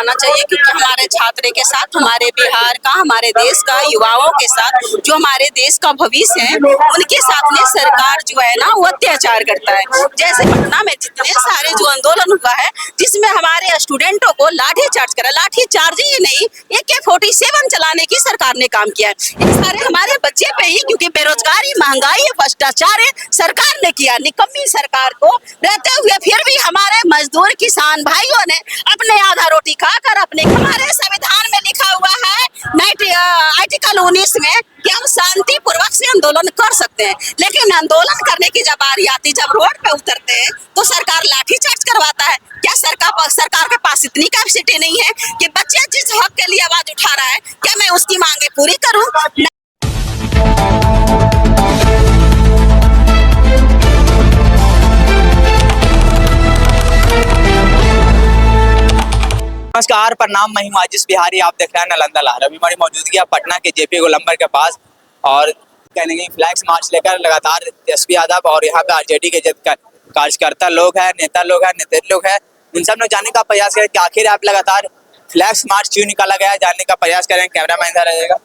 जाना चाहिए, क्योंकि हमारे छात्र के साथ, हमारे बिहार का, हमारे देश का युवाओं के साथ, जो हमारे देश का भविष्य है, उनके साथ में सरकार जो है ना वो अत्याचार करता है। जैसे पटना में जितने सारे जो आंदोलन हुआ है, जिसमें हमारे स्टूडेंटों को लाठी चार्ज करा, लाठी चार्ज ही नहीं, AK-47 चलाने की सरकार ने काम किया है। ये सारे हमारे बच्चे पे ही, क्योंकि बेरोजगारी, महंगाई, भ्रष्टाचार सरकार ने किया। निकम्मी सरकार को रहते हुए फिर भी हमारे मजदूर किसान भाइयों ने अपने आधा रोटी खाकर अपने, हमारे संविधान में लिखा हुआ है आर्टिकल 19 में कि हम शांति पूर्वक से आंदोलन कर सकते हैं, लेकिन आंदोलन करने की जब बारी आती, जब रोड पे उतरते हैं तो सरकार लाठीचार्ज करवाता है। क्या सरकार के पास इतनी कैपेसिटी नहीं है कि बच्चे जिस हक के लिए आवाज उठा रहा है, क्या मैं उसकी मांगे पूरी करूं? नमस्कार, प्रणाम। मैं हूं आजिश बिहारी, आप देख रहे हैं नालंदा लहर। अभी हमारी मौजूदगी है पटना के JP गोलंबर के पास और कहने की फ्लैक्स मार्च लेकर लगातार SP यादव और यहाँ पे RJD के कार्यकर्ता लोग हैं, नेता लोग हैं, नेता लोग हैं, इन सब ने जानने का प्रयास करें कि आखिर आप लगातार फ्लैक्स मार्च क्यों निकाला गया है, जानने का प्रयास करें। कैमरामैन इधर रहेगा।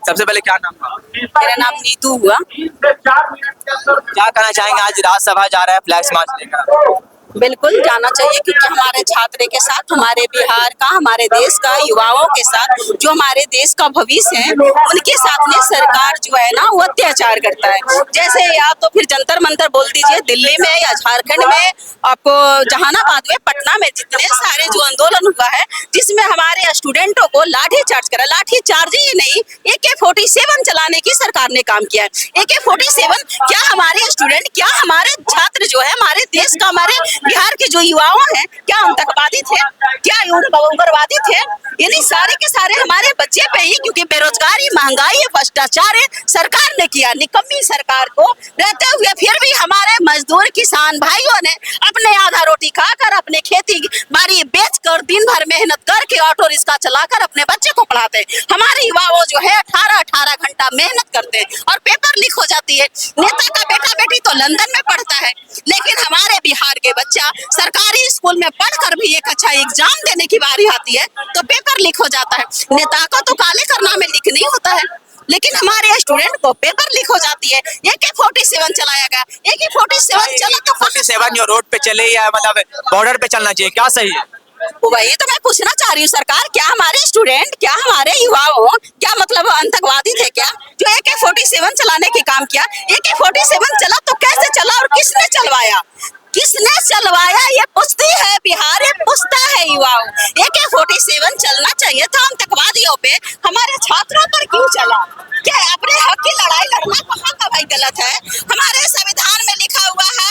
सबसे पहले क्या नाम हुआ? मेरा नाम नीतू हुआ। क्या कहना चाहेंगे, आज राज्यसभा जा रहा है फ्लैक्स मार्च लेकर? बिल्कुल जाना चाहिए, क्योंकि हमारे छात्र के साथ, हमारे बिहार का, हमारे देश का युवाओं के साथ, जो हमारे देश का भविष्य है, उनके साथ में सरकार जो है ना वो अत्याचार करता है। जैसे या तो फिर जंतर मंतर बोल दीजिए दिल्ली में या झारखंड में, आपको जहानाबाद में, पटना में जितने सारे जो आंदोलन हुआ है, जिसमें हमारे स्टूडेंटों को लाठी चार्ज करा, लाठी चार्ज ही नहीं, AK-47 चलाने की सरकार ने काम किया है। AK-47 क्या हमारे स्टूडेंट, क्या हमारे छात्र जो है, हमारे देश का, हमारे बिहार के जो युवाओं हैं, क्या आतंकवादी थे, क्या उग्रवादी थे? यानी सारे के सारे हमारे बच्चे पे ही, क्योंकि बेरोजगारी, महंगाई, भ्रष्टाचार सरकार ने किया। निकम्मी सरकार को रहते हुए फिर भी हमारे मजदूर किसान भाइयों ने अपने आधा रोटी खाकर, अपने खेती बाड़ी बेचकर, दिन भर मेहनत करके, ऑटो रिक्शा चलाकर अपने बच्चे को पढ़ाते हैं। हमारे युवाओं जो है 18-18 घंटा मेहनत करते हैं और पेपर लीक हो जाती है। नेता का बेटा बेटी तो लंदन में पढ़ता है, लेकिन हमारे बिहार के बच्चा सरकारी स्कूल में पढ़कर भी एक अच्छा एग्जाम देने की बारी आती है तो पेपर लीक हो जाता है। नेता को तो काले करना में लीक नहीं होता है, लेकिन हमारे स्टूडेंट को पेपर लीक हो जाती है। AK-47 चलाया गया, AK-47 चला तो 47 जो रोड पे चले या मतलब बॉर्डर पे चलना चाहिए, क्या सही है? वही तो मैं पूछना चाह रही हूँ सरकार, क्या हमारे स्टूडेंट, क्या हमारे युवाओं, क्या मतलब आतंकवादी थे क्या जो AK-47 चलाने के काम किया? AK-47 चला तो कैसे चला और किसने चलवाया? किसने चलवाया ये पूछती है बिहार, ये पूछता है युवाओं। AK-47 चलना चाहिए था आतंकवादियों पे, हमारे छात्रों पर क्यों चला? क्या अपने हक की लड़ाई लड़ना कहाँ का भाई गलत है? हमारे संविधान में लिखा हुआ है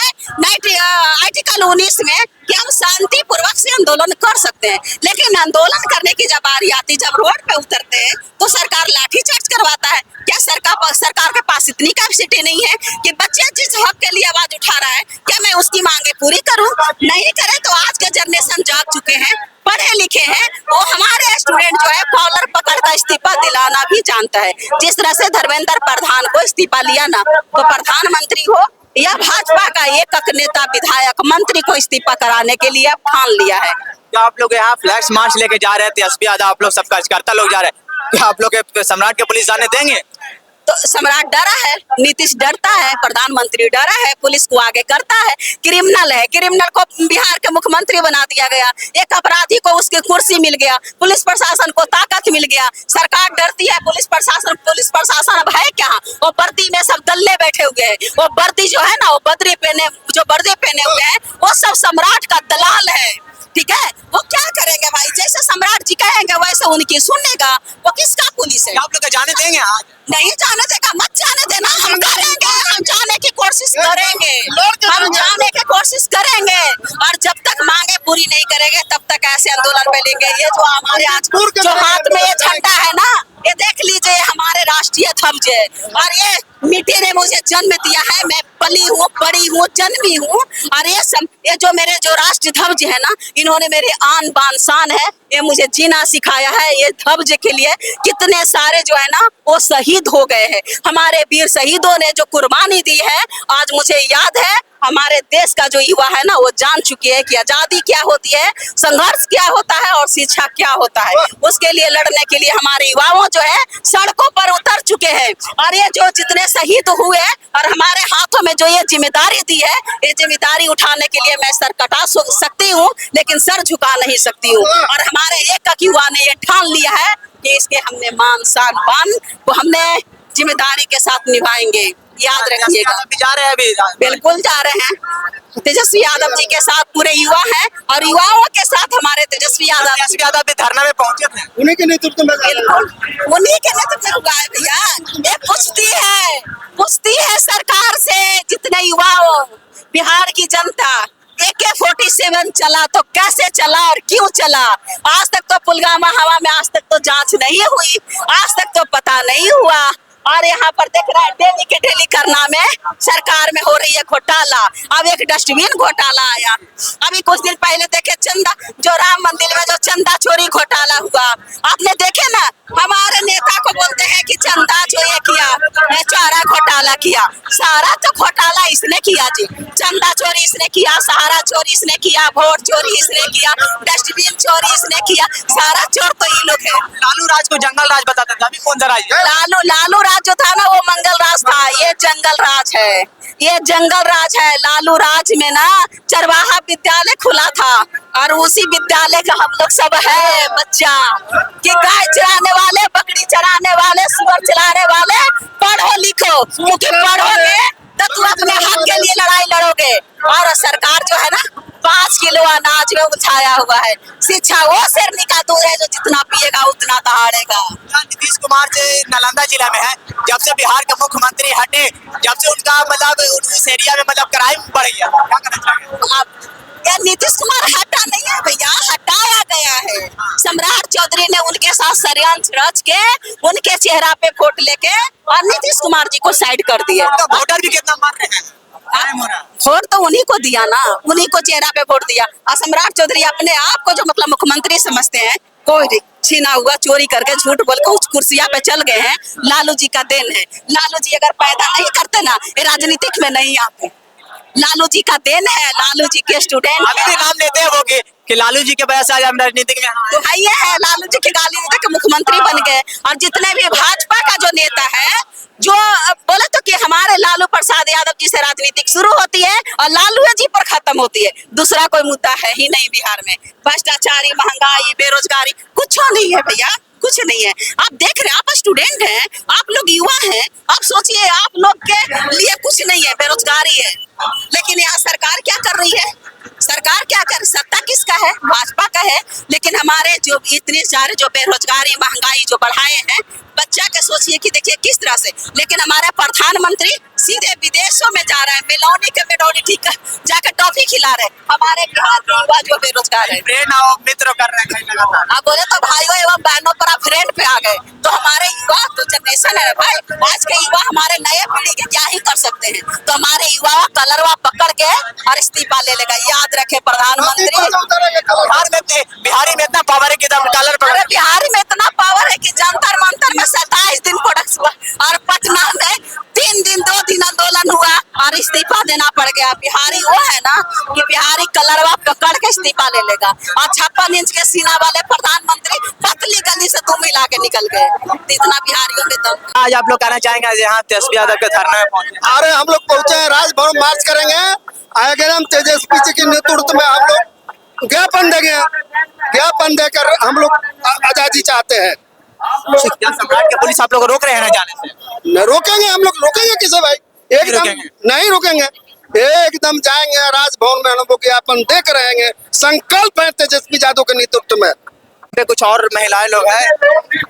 आर्टिकल 19 में कि हम शांति पूर्वक से आंदोलन कर सकते हैं, लेकिन आंदोलन करने की जब बारी आती, जब रोड पे उतरते हैं तो सरकार लाठीचार्ज करवाता है। क्या सरकार के पास इतनी कैपेसिटी नहीं है कि बच्चे जिस हक के लिए आवाज उठा रहा है, क्या मैं उसकी मांगे पूरी करूं? नहीं करे तो आज के जनरेशन जाग चुके हैं, पढ़े लिखे हैं, वो हमारे स्टूडेंट जो है कॉलर पकड़ कर इस्तीफा दिलाना भी जानता है। जिस तरह से धर्मेंद्र प्रधान को इस्तीफा लिया ना, तो प्रधानमंत्री हो या भाजपा का एक नेता, विधायक, मंत्री को इस्तीफा कराने के लिए ठान लिया है। क्या आप लोग यहाँ फ्लैक्स मार्च लेके जा रहे थे, SP यादव आप लोग सब कार्यकर्ता लोग जा रहे हैं, क्या आप लोग के सम्राट के पुलिस जाने देंगे? तो सम्राट डरा है, नीतीश डरता है, प्रधानमंत्री डरा है, पुलिस को आगे करता है। क्रिमिनल है, क्रिमिनल को बिहार के मुख्यमंत्री बना दिया गया, एक अपराधी को उसकी कुर्सी मिल गया, पुलिस प्रशासन को ताकत मिल गया, सरकार डरती है। पुलिस प्रशासन अब है क्या? वो वर्दी में सब दल्ले बैठे हुए हैं। वो वर्दी जो है ना, वो वर्दी पहने हुए हैं, वो सब सम्राट का दलाल है। ठीक है, वो क्या करेंगे भाई? जैसे सम्राट जी कहेंगे वैसे उनकी सुनेगा। वो किसका पुलिस है? आप लोग जाने देंगे? आज नहीं जाने देगा, मत जाने देना। हम करेंगे, हम जाने की कोशिश करेंगे, हम जाने की कोशिश करेंगे, और जब तक मांगे पूरी नहीं करेंगे तब तक ऐसे आंदोलन पे लेंगे। ये जो हमारे आज जो हाथ में ये झंडा है ना, ये देख लीजिए हमारे राष्ट्रीय ध्वज है और ये मिट्टी ने मुझे जन्म दिया है, मैं पली हूँ, बड़ी हूँ, जन्मी हूँ और ये जो मेरे जो राष्ट्र ध्वज है ना, इन्होंने मेरे आन बान शान है, ये मुझे जीना सिखाया है। ये ध्वज के लिए कितने सारे जो है ना वो शहीद हो गए हैं, हमारे वीर शहीदों ने जो कुर्बानी दी है। आज मुझे याद है हमारे देश का जो युवा है ना वो जान चुकी है कि आजादी क्या होती है, संघर्ष क्या होता है और शिक्षा क्या होता है। उसके लिए लड़ने के लिए हमारे युवाओं जो है सड़कों पर उतर चुके हैं और ये जो जितने शहीद हुए और हमारे हाथों में जो ये जिम्मेदारी दी है, ये जिम्मेदारी उठाने के लिए मैं सर कटा सकती हूँ लेकिन सर झुका नहीं सकती हूँ। और हमारे एक युवा ने ये ठान लिया है कि इसके हमने मान शान बान को हमने जिम्मेदारी के साथ निभाएंगे, याद रखिएगा। अभी जा रहे हैं अभी बिल्कुल जा रहे हैं, तेजस्वी यादव जी के साथ पूरे युवा हैं और युवाओं के साथ हमारे तेजस्वी यादव भी धरना में पहुंचे थे। उन्हीं के नेतृत्व में बिल्कुल उन्हीं के नेतृत्व में हुआ है भैया। ये पूछती है सरकार से, जितने युवाओं बिहार की जनता AK-47 चला तो कैसे चला और क्यों चला। आज तक तो पुलवामा हवा में आज तक तो जांच नहीं हुई, आज तक तो पता नहीं हुआ और यहाँ पर देख रहा है डेली के डेली करना में सरकार में हो रही है घोटाला। अब एक डस्टबिन घोटाला आया, अभी कुछ दिन पहले देखे चंदा जो राम मंदिर में जो चंदा चोरी घोटाला हुआ, आपने देखे ना। हमारे नेता को बोलते हैं कि चंदा जो ये किया, चारा घोटाला किया, सारा तो घोटाला इसने किया जी। चंदा चोरी इसने किया, सहारा चोरी इसने किया, वोट चोरी इसने किया, डस्टबिन चोरी इसने किया, सारा चोर तो ये लोग है। लालू राज को जंगल राज बताते थे, अभी कौन सा राज है? लालू राज जो था ना वो मंगल राज था, ये जंगल राज है, ये जंगल राज है। लालू राज में ना चरवाहा विद्यालय खुला था और उसी विद्यालय का हम लोग सब है बच्चा कि गाय चराने वाले, बकरी चराने वाले, सुअर चराने वाले पढ़ो लिखो, क्योंकि पढ़ोगे तो तुम अपने हक के लिए लड़ाई लड़ोगे। और सरकार जो है ना 5 किलो अनाज में उठाया हुआ है। शिक्षा वो शेरनी का दूध है जो जितना पिएगा उतना दहाड़ेगा। नीतीश कुमार से नालंदा जिला में है, जब से बिहार के मुख्यमंत्री हटे, जब से उनका मतलब उस एरिया में मतलब क्राइम बढ़ गया, क्या करना चाहिए आप? ये नीतीश कुमार हटा नहीं है भैया, हटाया गया है। सम्राट चौधरी ने उनके साथ षड्यंत्र रच के उनके चेहरा पे वोट लेके और नीतीश कुमार जी को साइड कर दिया। वोटर भी कितना मार रहे हैं, वोट तो उन्हीं को दिया ना, उन्हीं को चेहरा पे वोट दिया। और सम्राट चौधरी अपने आप को जो मतलब मुख्यमंत्री समझते हैं, कोई छीना हुआ चोरी करके झूठ बोल के उस कुर्सिया पे चल गए हैं। लालू जी का देन है। लालू जी अगर पैदा नहीं करते ना ये राजनीतिक में नहीं आते। लालू जी का देन है, लालू जी के स्टूडेंट अभी भी नाम लेते हैं वो कि लालू जी के वजह से आज हम राजनीतिक में तो है ये है। लालू जी के गाली दे के मुख्यमंत्री बन गए। और जितने भी भाजपा का जो नेता है जो बोले तो कि हमारे लालू प्रसाद यादव जी से राजनीतिक शुरू होती है और लालू जी पर खत्म होती है। दूसरा कोई मुद्दा है ही नहीं बिहार में। भ्रष्टाचारी, महंगाई, बेरोजगारी कुछ नहीं है भैया, कुछ नहीं है। आप देख रहे हैं, आप स्टूडेंट हैं, आप लोग युवा हैं, आप सोचिए आप लोग के लिए कुछ नहीं है, बेरोजगारी है। लेकिन यहाँ सरकार क्या कर रही है? सरकार क्या कर, सत्ता किसका है? भाजपा का है। लेकिन हमारे जो इतने सारे जो बेरोजगारी, महंगाई जो बढ़ाए हैं, बच्चा के सोचिए कि देखिए किस तरह से। लेकिन हमारे प्रधानमंत्री सीधे विदेशों में जा रहे हैं, मेलौनी के मेलौनी ठीक जाकर टॉफी खिला रहे। हमारे बिहार के युवा जो बेरोजगार है, फ्रेंड और मित्र कर रहे हैं लगातार। आप बोले तो भाइयों एवं बहनों पर आप फ्रेंड पे आ गए। तो हमारे युवा तो जनरेशन है भाई, आज के युवा हमारे नए पीढ़ी के क्या ही कर सकते हैं। तो हमारे युवा कलरवा पकड़ के और इस्तीफा ले लेगा। याद रखे प्रधानमंत्री, बिहारी में इतना पावर है कि कलर अरे बिहारी में इतना पावर है कि जंतर मंतर में 27 दिन प्रोडक्ट और पटना में 3 दिन 2 दिन आंदोलन हुआ और इस्तीफा देना पड़ गया। बिहारी वो है ना कि बिहारी कलरवा पकड़ के इस्तीफा ले लेगा। और 56 इंच के सीना वाले प्रधानमंत्री पतली गली से 2 मिला के निकल गए। इतना बिहारियों में दम। आज आप लोग कहना चाहेंगे यहाँ तेजस्वी यादव के धरने में पहुंचे? अरे हम लोग पहुंचे हैं, राजभवन मार्च करेंगे। अगर हम तेजस्वी जी के नेतृत्व में हम लोग ज्ञापन देंगे, ज्ञापन देकर हम लोग आजादी चाहते हैं। क्या सम्राट के पुलिस आप लोग रोक रहे हैं ना जाने से? न रोकेंगे, हम लोग रोकेंगे किसे भाई? एकदम नहीं रोकेंगे, एकदम जाएंगे राजभवन में, हम लोग ज्ञापन दे कर रहेंगे। संकल्प है तेजस्वी यादव के नेतृत्व में। कुछ और महिलाएं लोग हैं,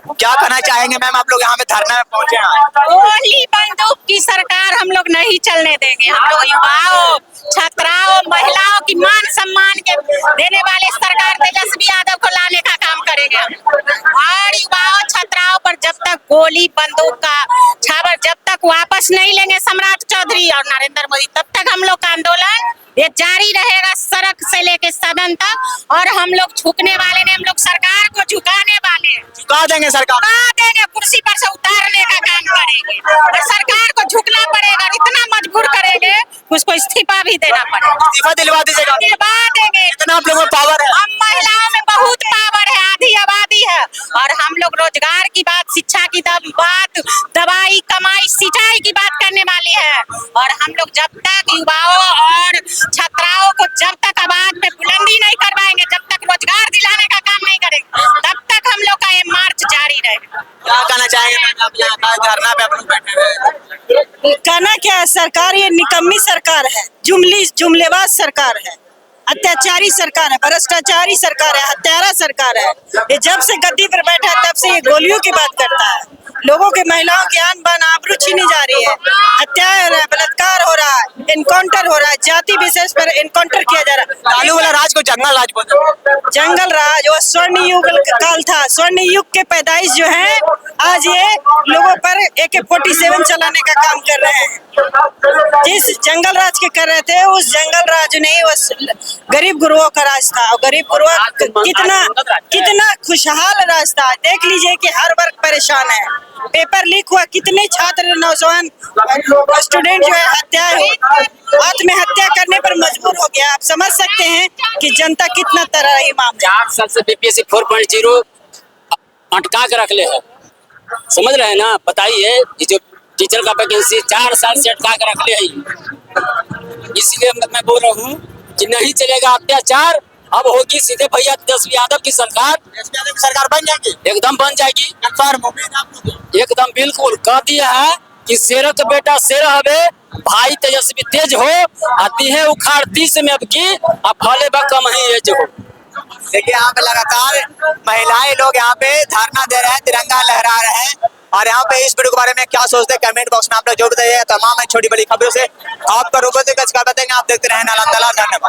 क्या कहना चाहेंगे मैम? आप लोग यहाँ पे धरना में पहुंचे हैं। गोली बंदूक की सरकार हम लोग नहीं चलने देंगे। हम लोग युवाओं, छात्राओं, महिलाओं की मान सम्मान के देने वाले सरकार तेजस्वी यादव को लाने का काम करेंगे हम। और युवाओं, छात्राओं पर जब बंदूक का छावर जब तक वापस नहीं लेंगे सम्राट चौधरी और नरेंद्र मोदी, तब तक हम लोग का आंदोलन ये जारी रहेगा, सड़क से लेके सदन तक। और हम लोग झुकने वाले नहीं, हम लोग सरकार को झुकाने वाले हैं। झुका देंगे सरकार, झुका देंगे, कुर्सी पर से उतारने का काम करेंगे और सरकार को झुकना पड़ेगा। और इतना मजबूर करेंगे उसको इस्तीफा भी देना पड़ेगा। इस्तीफा दिलवा दीजिएगा। दिलवा देंगे। इतना आप लोगों में पावर है। हम महिलाओं में बहुत पावर है, आधी आबादी है। और हम लोग रोजगार की बात, शिक्षा की बात, दवाई, कमाई, सिंचाई की बात करने वाली है। और हम लोग जब तक युवाओं और छात्राओं को जब तक आवाज में बुलंदी नहीं करवाएंगे, जब तक रोजगार दिलाने का काम नहीं करेंगे, तब तक हम लोग का ये मार्च जारी रहेगा। क्या कहना चाहेंगे मैम, आप यहाँ धरना पे आप लोग बैठे हुए हैं? कहना क्या है, सरकार ये निकम्मी सरकार है, जुमलेबाज सरकार है, अत्याचारी सरकार है, भ्रष्टाचारी सरकार है, हत्यारा सरकार है। ये जब से गद्दी पर बैठा है तब से ये गोलियों की बात करता है। लोगों के, महिलाओं की आन बान आबरू छीनी जा रही है, हत्या हो रहा है, बलात्कार हो रहा है, इनकाउंटर हो रहा है, जाति विशेष पर इनकाउंटर किया जा रहा है। चालू वाला राज को जंगल राज बोलते हैं। जंगल राज वो स्वर्ण युग काल था, स्वर्ण युग के पैदाइश जो है, आज ये लोगों पर AK-47 चलाने का काम कर रहे हैं। जिस जंगल राज के कर रहे थे, उस जंगल राज नहीं, वो गरीब गुरुओं का राज था। और गरीब गुरुओं कितना खुशहाल राज था। देख लीजिए कि हर वर्ग परेशान है। पेपर लीक हुआ, कितने छात्र, नौजवान, स्टूडेंट जो है आत्महत्या करने पर मजबूर हो गया। आप समझ सकते हैं कि जनता कितना तरह रही मामला। 4 साल से BPSC 4.0 अटका के रख ले है, समझ रहे हैं ना? बताइए, ये जो टीचर का वैकेंसी 4 साल से अटका के रख ले है। इसीलिए मैं बोल रहा हूँ कि नहीं चलेगा अत्याचार। अब होगी सीधे भैया तेजस्वी यादव की सरकार। सरकार बन जाएगी, एकदम बन जाएगी, कंफर्म उम्मीद आप लोगों को? एकदम बिल्कुल। कह दिया है कि शेर का बेटा शेर हवे, भाई तेजस्वी तेज हो, आती है उखाड़ 30 में अब की, अब भले बा कम ही एज हो। देखिए यहाँ पे लगातार महिलाएं लोग यहाँ पे धरना दे रहे हैं, तिरंगा लहरा रहे हैं। और यहाँ पे इस वीडियो के बारे में क्या सोचते हैं कमेंट बॉक्स में आप लोग जो बताइए। तमाम है छोटी बड़ी खबरों से आपका रूप बताएंगे। आप देखते रहे नालंदा। धन्यवाद।